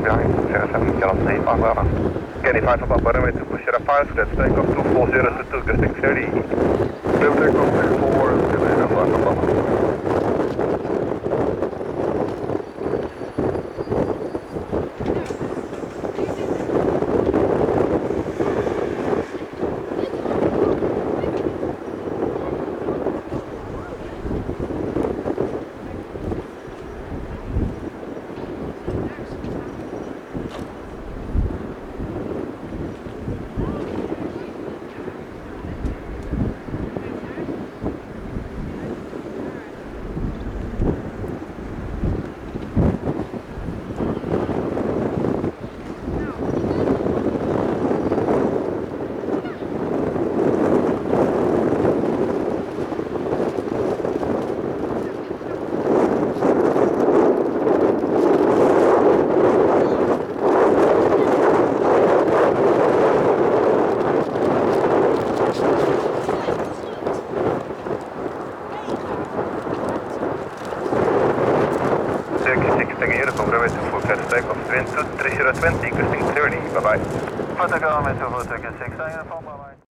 behind 07, get on safe, on Bravo. Kenny 5 above runway 2, push it up 5, let's take off 24022, gusting 30. Clear takeoff 34, Kenny 5 above. Takeoff, wind 3020, gusting 30, bye bye. Contact Government 246, bye bye.